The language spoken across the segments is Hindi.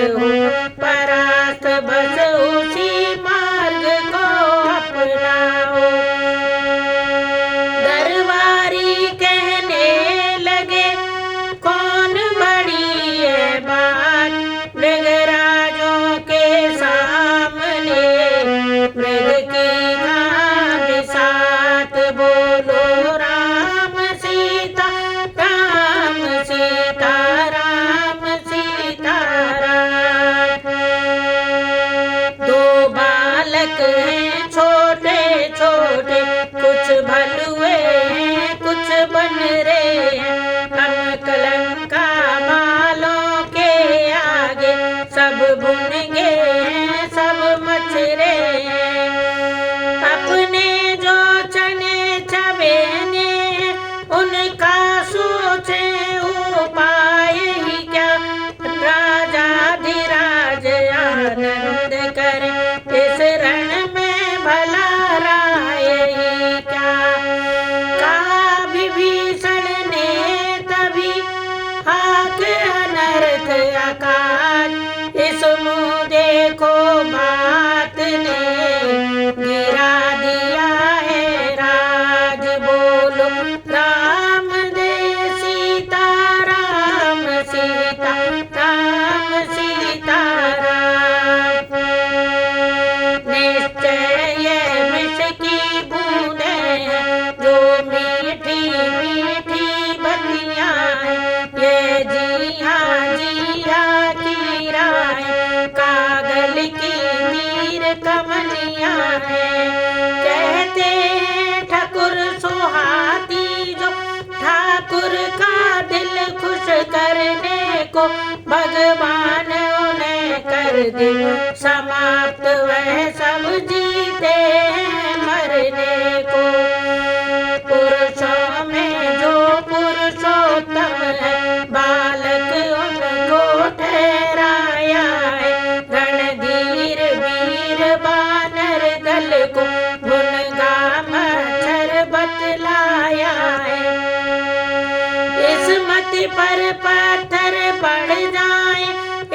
हो परास्त, बस उसी मार्ग को अपनाओ। दरबारी कहने लगे कौन बड़ी है बात, मृगराजों के सामने मृग की घाट साथ, बोलो राम सीता राम सीता राम सीता राम। दो बालक हैं छोटे छोटे, कुछ भलुए हैं कुछ बनरे हैं, हम कलंका बालों के आगे सब भुन गए हैं सब मछरे हैं। अपने जो चने चबेने उनका सोचे उपाय ही क्या, राजाधिराज आनंद करे इस रण में भला राय ही क्या। कहा विभीषण ने तभी हाथ अनर्थ आकाश, इस मुँह देखो बात ने गिरा दिया है राज, बोलो राम दे सीता राम सीता राम सीता राम। निश्चय ये विष की बूंदें हैं जो मीठी मीठी बतियाँ हैं, ये जिया की राहें कागल की तीर कमलियाँ हैं। कहते हैं ठाकुर सुहाती जो ठाकुर का दिल खुश करने को, भगवान उन्हें कर दे समाप्त, वह सब जीते हैं मरने को। पुरुषों में जो पुरुषोत्तम है बालक उनको ठहराया है, रणधीर वीर बानर दल को भुनगा मच्छर बतलाया है। इस मति पर पत्थर पड़ जाए,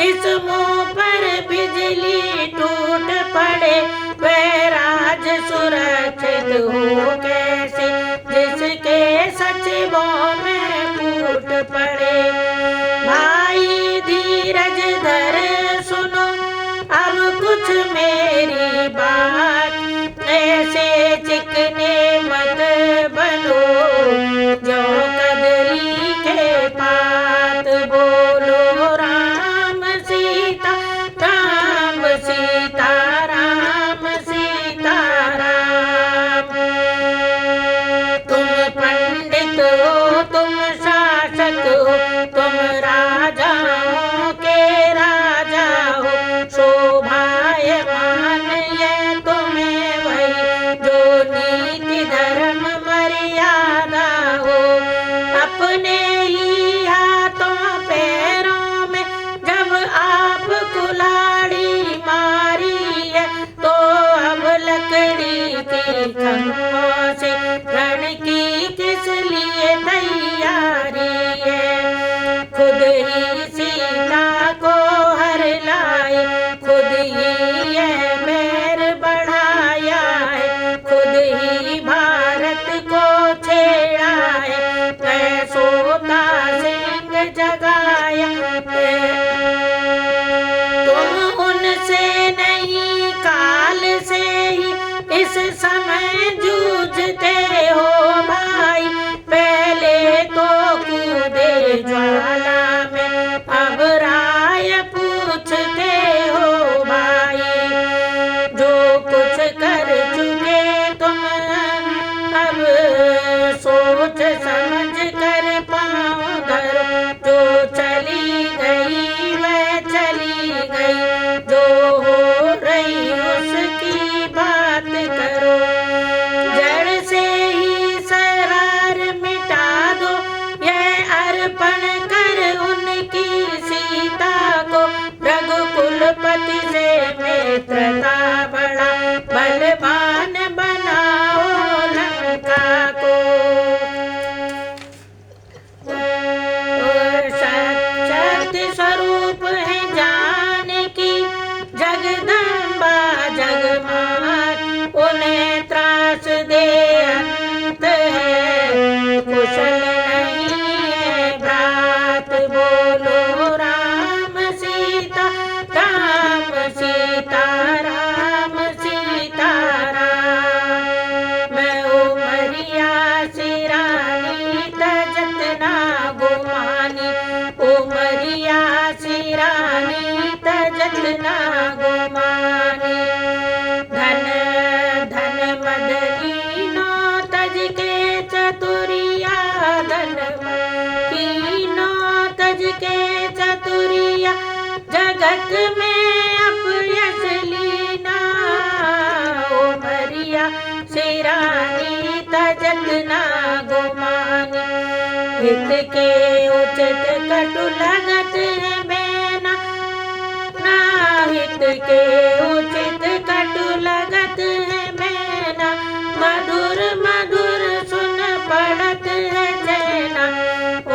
इस मुंह पर बिजली टूट पड़े, वह राज सुरक्षित हो कैसे जिसके सचिवों में फूट पड़े। भाई धीरज धर सुनो अब कुछ मेरी बात, ऐसे चिकने मत बनो जो कदली के पात, बोलो राम सीता राम सीता राम सीता राम। उमरिया सिरानी तजत ना गुमानी। धन धन मदनी नो तज के चतुरिया, धन की नो तज के चतुरिया, जगत में अपयश लीना। उमरिया सिरानी तजत ना गुमानी। हित के उचित कटु लगत है बेना, ना हित के उचित कटु लगत है बेना। मधुर मधुर सुन पड़त है चैना।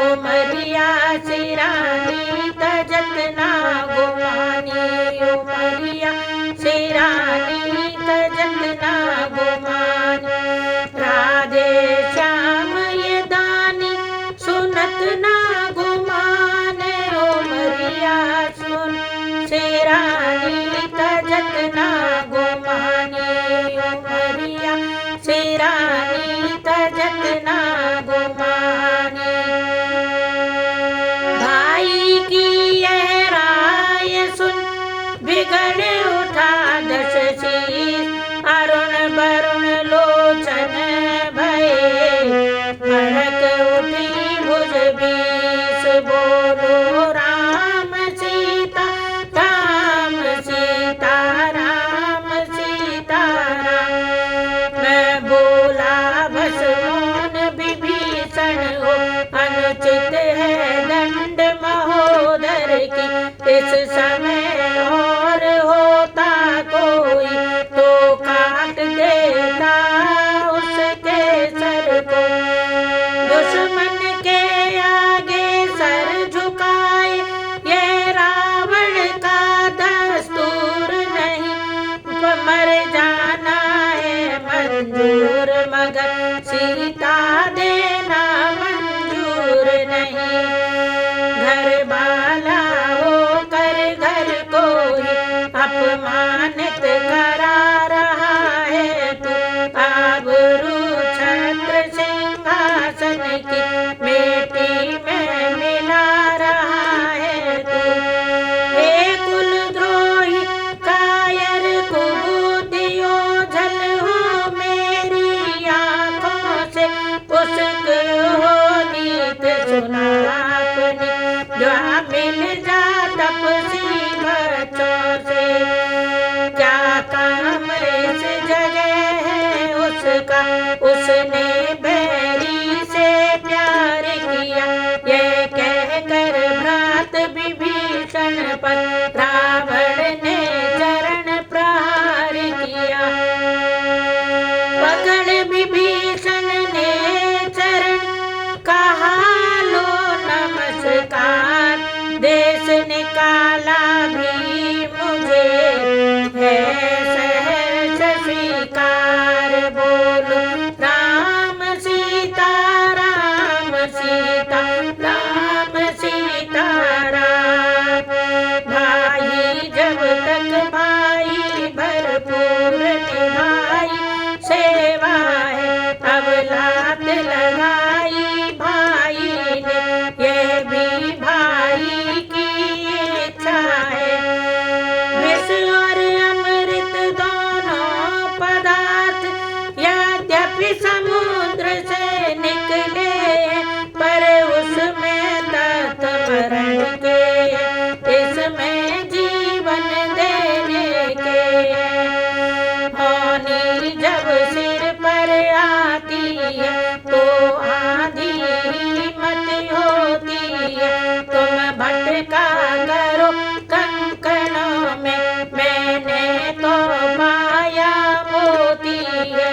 उमरिया सिरानी तजत ना गुमानी। उमरिया सिरानी तजत ना गुमानी। राधे श्याम ये दानी सुनत ना गुमाने। उमरिया सुन सिरानी तजत ना गुमानी। उमरिया सिरानी तजत ना गुमानी। भाई की यह राय सुन बिगड़ उठा दश शीस। अरुण वरुण लोचन भये, भड़क उठी भुज बीस। बोलो राम सीता राम सीता राम सीता राम। मैं बोला बस मौन विभीषण हो, अनुचित है दंड महोदर की। इस समय और होता कोई तो काट देता उसके सर को। दुश्मन के आगे सर झुकाए ये रावण का दस्तूर नहीं। मर जाना है मंजूर मगर सीता देना मंजूर नहीं। घर वाला होकर घर को ही अपमानित करा रहा है तू। आबरू छत्र सिंहासन की मिट्टी में मिला रहा है तू। हे कुलद्रोही कायर कुबूतियों, झल हो मेरी आँखों से। पुस्तक हो नीत सुना आपने, जो मिल जा तपसी बच्चों से। क्या काम इस जगह है उसका, उसने बैरी से प्यार किया। ये कहकर भ्रात विभीषण पर रावण ने चरण प्रहार किया। पकड़ विभीषण ने चरण, कहा लो नमस्कार। देश निकाला भी मुझे है सहर्ष स्वीकार। बोलो राम सीता राम सीता राम सीता राम। भाई जब तक भाई भरपूर निभाई सेवा है, अब लात लगाई भाई ने यह भी भाई की इच्छा है। विष और अमृत दोनों पदार्थ यद्यपि समुद्र से निकले, पर उसमें तत् मरण के, इसमें जीवन देने के। होनी जब सिर पर आती है तो आंधी मत होती है। तुम भटका करो कंकणों में, मैंने तो पाया मोती है।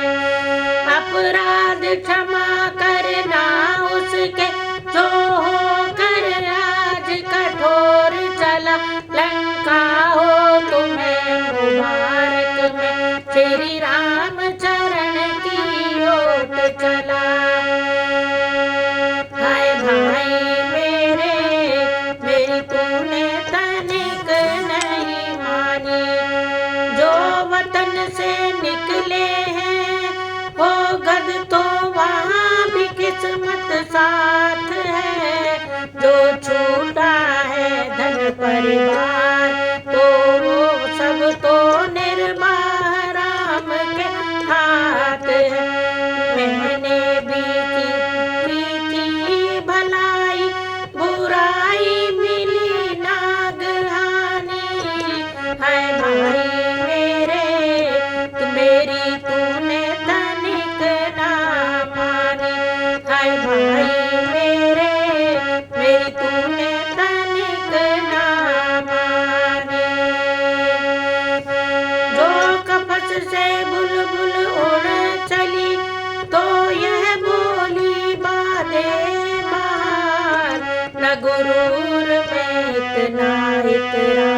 अपराध क्षमा करना उसके, जो होकर आज कठोर चला। लंका हो तुम्हें मुबारक, में श्री राम चरण की ओट चला। हाय भाई मेरे, मेरी तूने तनिक नहीं मानी। जो वतन से निकले हैं हो गद, तो वहाँ भी किस्मत साथ है। जो छूटा है गुरूर में इतना इतरा।